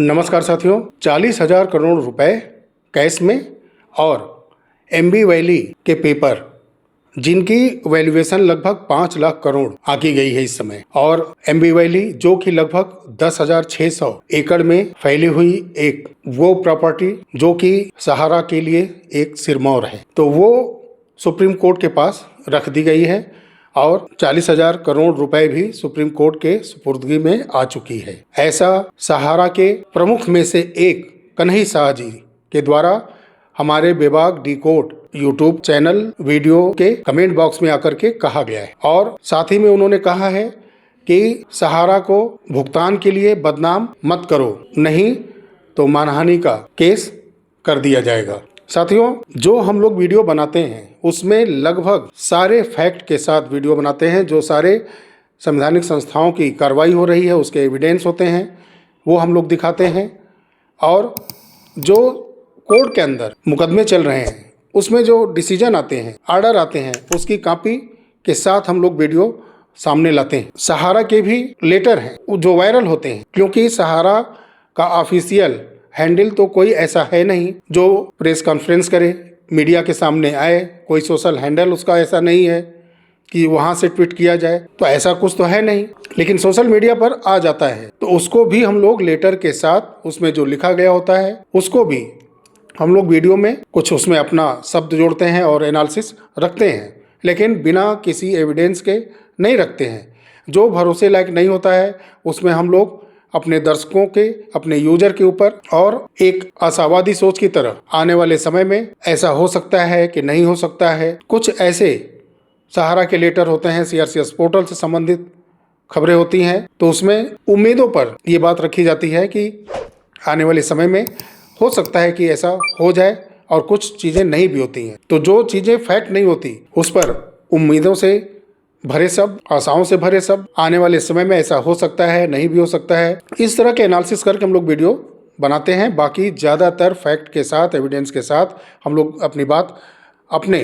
नमस्कार साथियों, 40,000 करोड़ रुपए कैश में और एमबी वैली के पेपर जिनकी वैल्यूएशन लगभग 5 लाख करोड़ आकी गई है इस समय, और एमबी वैली जो कि लगभग 10,600 एकड़ में फैली हुई एक वो प्रॉपर्टी जो कि सहारा के लिए एक सिरमौर है, तो वो सुप्रीम कोर्ट के पास रख दी गई है और 40,000 करोड़ रुपए भी सुप्रीम कोर्ट के सुपुर्दगी में आ चुकी है। ऐसा सहारा के प्रमुख में से एक कन्हई शाह जी के द्वारा हमारे बेबाक डिकोड यूट्यूब चैनल वीडियो के कमेंट बॉक्स में आकर के कहा गया है, और साथ ही में उन्होंने कहा है कि सहारा को भुगतान के लिए बदनाम मत करो, नहीं तो मानहानि का केस कर दिया जाएगा। साथियों, जो हम लोग वीडियो बनाते हैं उसमें लगभग सारे फैक्ट के साथ वीडियो बनाते हैं। जो सारे संवैधानिक संस्थाओं की कार्रवाई हो रही है उसके एविडेंस होते हैं वो हम लोग दिखाते हैं, और जो कोर्ट के अंदर मुकदमे चल रहे हैं उसमें जो डिसीजन आते हैं, आर्डर आते हैं, उसकी कॉपी के साथ हम लोग वीडियो सामने लाते हैं। सहारा के भी लेटर हैं जो वायरल होते हैं, क्योंकि सहारा का ऑफिशियल हैंडल तो कोई ऐसा है नहीं जो प्रेस कॉन्फ्रेंस करे, मीडिया के सामने आए। कोई सोशल हैंडल उसका ऐसा नहीं है कि वहाँ से ट्वीट किया जाए, तो ऐसा कुछ तो है नहीं, लेकिन सोशल मीडिया पर आ जाता है तो उसको भी हम लोग लेटर के साथ उसमें जो लिखा गया होता है उसको भी हम लोग वीडियो में कुछ उसमें अपना शब्द जोड़ते हैं और एनालिसिस रखते हैं, लेकिन बिना किसी एविडेंस के नहीं रखते हैं। जो भरोसे लायक नहीं होता है उसमें हम लोग अपने दर्शकों के, अपने यूजर के ऊपर और एक आशावादी सोच की तरह आने वाले समय में ऐसा हो सकता है कि नहीं हो सकता है, कुछ ऐसे सहारा के लेटर होते हैं, सीआरसीएस पोर्टल से संबंधित खबरें होती हैं, तो उसमें उम्मीदों पर ये बात रखी जाती है कि आने वाले समय में हो सकता है कि ऐसा हो जाए, और कुछ चीज़ें नहीं भी होती हैं। तो जो चीज़ें फैक्ट नहीं होती उस पर उम्मीदों से भरे शब्द, आशाओं से भरे शब्द, आने वाले समय में ऐसा हो सकता है, नहीं भी हो सकता है, इस तरह के एनालिसिस करके हम लोग वीडियो बनाते हैं। बाकी ज़्यादातर फैक्ट के साथ, एविडेंस के साथ हम लोग अपनी बात अपने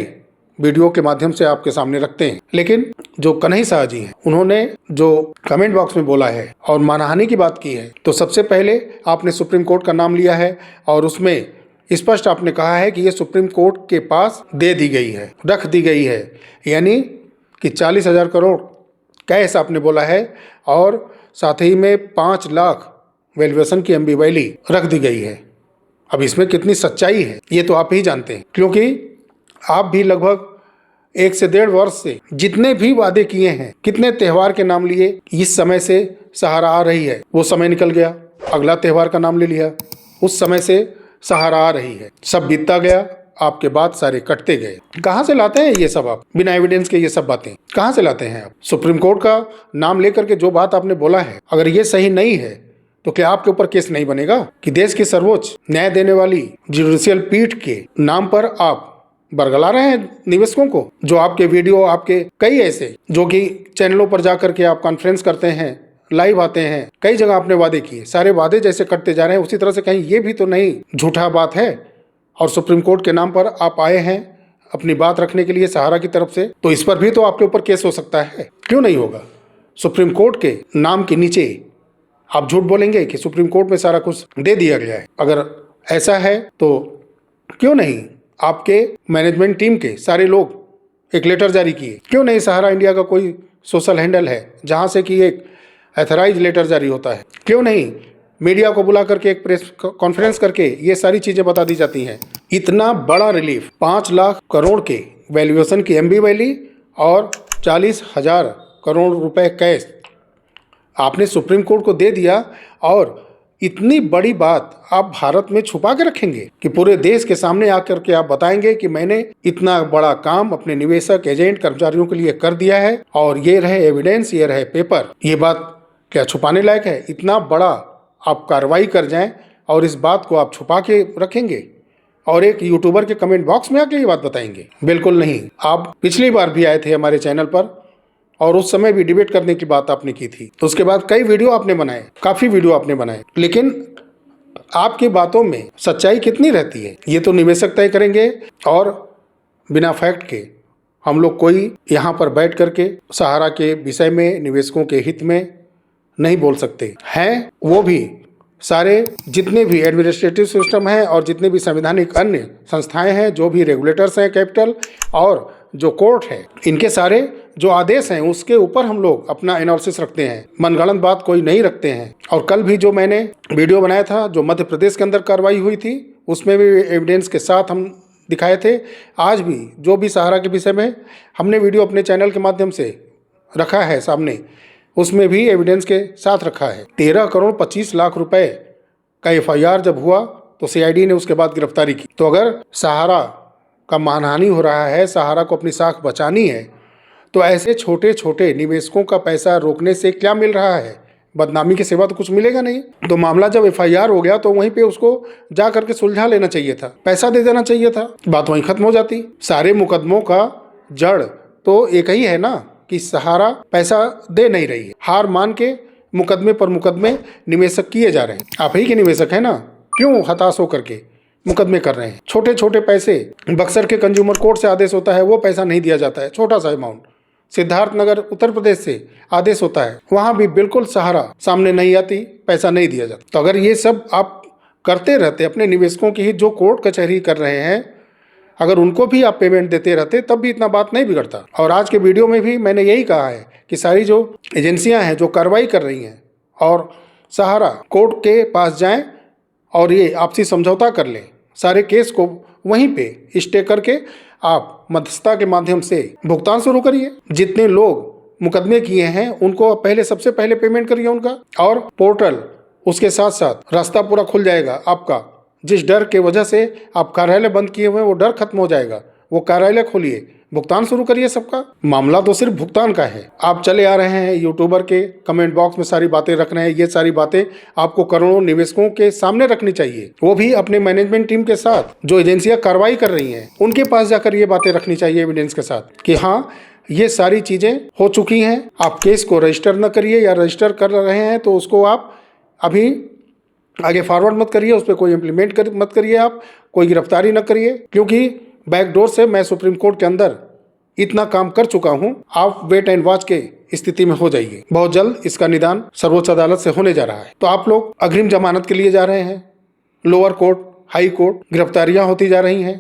वीडियो के माध्यम से आपके सामने रखते हैं। लेकिन जो कन्हई शाह जी हैं उन्होंने जो कमेंट बॉक्स में बोला है और मानहानि की बात की है, तो सबसे पहले आपने सुप्रीम कोर्ट का नाम लिया है और उसमें स्पष्ट आपने कहा है कि ये सुप्रीम कोर्ट के पास दे दी गई है, रख दी गई है, यानी कि 40,000 करोड़ कैश आपने बोला है, और साथ ही में 5 लाख वैल्यूएशन की एमबी वैली रख दी गई है। अब इसमें कितनी सच्चाई है ये तो आप ही जानते हैं, क्योंकि आप भी लगभग 1 से 1.5 वर्ष से जितने भी वादे किए हैं, कितने त्यौहार के नाम लिए, इस समय से सहारा आ रही है, वो समय निकल गया, अगला त्यौहार का नाम ले लिया, उस समय से सहारा आ रही है, सब बीतता गया, आपके बात सारे कटते गए। कहाँ से लाते हैं ये सब आप, बिना एविडेंस के ये सब बातें कहाँ से लाते हैं आप? सुप्रीम कोर्ट का नाम लेकर के जो बात आपने बोला है, अगर ये सही नहीं है तो क्या आपके ऊपर केस नहीं बनेगा कि देश की सर्वोच्च न्याय देने वाली जुडिशियल पीठ के नाम पर आप बरगला रहे हैं निवेशकों को? जो आपके वीडियो, आपके कई ऐसे जो कि चैनलों पर जाकर के आप कॉन्फ्रेंस करते हैं, लाइव आते हैं, कई जगह आपने वादे किए, सारे वादे जैसे कटते जा रहे हैं उसी तरह से कहीं ये भी तो नहीं झूठा बात है, और सुप्रीम कोर्ट के नाम पर आप आए हैं अपनी बात रखने के लिए सहारा की तरफ से, तो इस पर भी तो आपके ऊपर केस हो सकता है, क्यों नहीं होगा? सुप्रीम कोर्ट के नाम के नीचे आप झूठ बोलेंगे कि सुप्रीम कोर्ट में सारा कुछ दे दिया गया है? अगर ऐसा है तो क्यों नहीं आपके मैनेजमेंट टीम के सारे लोग एक लेटर जारी किए? क्यों नहीं सहारा इंडिया का कोई सोशल हैंडल है जहां से कि एक एथराइज लेटर जारी होता है? क्यों नहीं मीडिया को बुला करके एक प्रेस कॉन्फ्रेंस करके ये सारी चीज़ें बता दी जाती हैं? इतना बड़ा रिलीफ, 5 लाख करोड़ के वैल्यूएशन की एमबी वैली और 40,000 करोड़ रुपए कैश आपने सुप्रीम कोर्ट को दे दिया, और इतनी बड़ी बात आप भारत में छुपा के रखेंगे कि पूरे देश के सामने आकर के आप बताएंगे कि मैंने इतना बड़ा काम अपने निवेशक, एजेंट, कर्मचारियों के लिए कर दिया है, और ये रहे एविडेंस, ये रहे पेपर। ये बात क्या छुपाने लायक है? इतना बड़ा आप कार्रवाई कर जाएं और इस बात को आप छुपा के रखेंगे और एक यूट्यूबर के कमेंट बॉक्स में आके ये बात बताएंगे? बिल्कुल नहीं। आप पिछली बार भी आए थे हमारे चैनल पर और उस समय भी डिबेट करने की बात आपने की थी, तो उसके बाद कई वीडियो आपने बनाए, काफ़ी वीडियो आपने बनाए, लेकिन आपकी बातों में सच्चाई कितनी रहती है ये तो निवेशक तय करेंगे, और बिना फैक्ट के हम लोग कोई यहाँ पर बैठ करके सहारा के विषय में, निवेशकों के हित में नहीं बोल सकते हैं। वो भी सारे जितने भी एडमिनिस्ट्रेटिव सिस्टम हैं और जितने भी संवैधानिक अन्य संस्थाएं हैं, जो भी रेगुलेटर्स हैं कैपिटल और जो कोर्ट है, इनके सारे जो आदेश हैं उसके ऊपर हम लोग अपना एनालिसिस रखते हैं, मनगढ़ंत बात कोई नहीं रखते हैं। और कल भी जो मैंने वीडियो बनाया था जो मध्य प्रदेश के अंदर कार्रवाई हुई थी, उसमें भी एविडेंस के साथ हम दिखाए थे। आज भी जो भी सहारा के विषय में हमने वीडियो अपने चैनल के माध्यम से रखा है सामने, उसमें भी एविडेंस के साथ रखा है। 13 करोड़ 25 लाख रुपए का FIR जब हुआ तो CID ने उसके बाद गिरफ्तारी की। तो अगर सहारा का मानहानि हो रहा है, सहारा को अपनी साख बचानी है, तो ऐसे छोटे छोटे निवेशकों का पैसा रोकने से क्या मिल रहा है? बदनामी के सिवा तो कुछ मिलेगा नहीं। तो मामला जब FIR हो गया तो वहीं पे उसको जा करके सुलझा लेना चाहिए था, पैसा दे देना चाहिए था, बात वहीं खत्म हो जाती। सारे मुकदमों का जड़ तो एक ही है ना कि सहारा पैसा दे नहीं रही है। हार मान के मुकदमे पर मुकदमे निवेशक किए जा रहे हैं। आप ही के निवेशक हैं ना, क्यों हताश होकर के मुकदमे कर रहे हैं? छोटे छोटे पैसे, बक्सर के कंज्यूमर कोर्ट से आदेश होता है, वो पैसा नहीं दिया जाता है, छोटा सा अमाउंट। सिद्धार्थनगर उत्तर प्रदेश से आदेश होता है, वहां भी बिल्कुल सहारा सामने नहीं आती, पैसा नहीं दिया जाता। तो अगर ये सब आप करते रहते, अपने निवेशकों की ही जो कोर्ट कचहरी कर रहे हैं, अगर उनको भी आप पेमेंट देते रहते तब भी इतना बात नहीं बिगड़ता। और आज के वीडियो में भी मैंने यही कहा है कि सारी जो एजेंसियां हैं जो कार्रवाई कर रही हैं और सहारा कोर्ट के पास जाएं और ये आपसी समझौता कर लें, सारे केस को वहीं पे स्टे करके आप मध्यस्थता के माध्यम से भुगतान शुरू करिए। जितने लोग मुकदमे किए हैं उनको पहले सबसे पहले पेमेंट करिए उनका, और पोर्टल उसके साथ साथ रास्ता पूरा खुल जाएगा आपका। जिस डर के वजह से आप कार्यालय बंद किए हुए हैं वो डर खत्म हो जाएगा, वो कार्यालय खोलिए, भुगतान शुरू करिए सबका। मामला तो सिर्फ भुगतान का है। आप चले आ रहे हैं यूट्यूबर के कमेंट बॉक्स में सारी बातें रख रहे हैं, ये सारी बातें आपको करोड़ों निवेशकों के सामने रखनी चाहिए, वो भी अपने मैनेजमेंट टीम के साथ। जो एजेंसियां कार्रवाई कर रही हैं उनके पास जाकर ये बातें रखनी चाहिए एविडेंस के साथ कि हाँ ये सारी चीजें हो चुकी हैं। आप केस को रजिस्टर न करिए, या रजिस्टर कर रहे हैं तो उसको आप अभी आगे फॉरवर्ड मत करिए, उस पर कोई इम्प्लीमेंट मत करिए, आप कोई गिरफ्तारी न करिए, क्योंकि बैकडोर से मैं सुप्रीम कोर्ट के अंदर इतना काम कर चुका हूं। आप वेट एंड वॉच के स्थिति में हो जाइए। बहुत जल्द इसका निदान सर्वोच्च अदालत से होने जा रहा है। तो आप लोग अग्रिम जमानत के लिए जा रहे हैं, लोअर कोर्ट, हाई कोर्ट, गिरफ्तारियां होती जा रही हैं।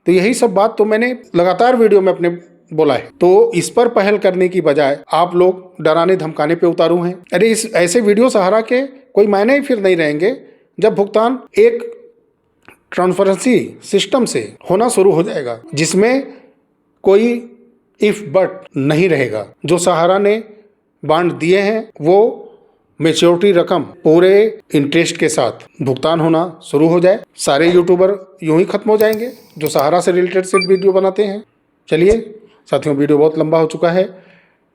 तो यही सब बात तो मैंने लगातार वीडियो में अपने बोला है। तो इस पर पहल करने की बजाय आप लोग डराने धमकाने पे उतारू हैं। अरे इस ऐसे वीडियो सहारा के कोई मायने ही फिर नहीं रहेंगे जब भुगतान एक ट्रांसपेरेंसी सिस्टम से होना शुरू हो जाएगा, जिसमें कोई इफ बट नहीं रहेगा। जो सहारा ने बांड दिए हैं वो मैच्योरिटी रकम पूरे इंटरेस्ट के साथ भुगतान होना शुरू हो जाए। सारे यूट्यूबर यूं ही खत्म हो जाएंगे जो सहारा से रिलेटेड सिर्फ वीडियो बनाते हैं। चलिए साथियों, वीडियो बहुत लंबा हो चुका है,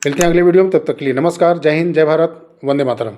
मिलते हैं अगले वीडियो में। तब तक के लिए नमस्कार, जय हिंद, जय भारत, वंदे मातरम।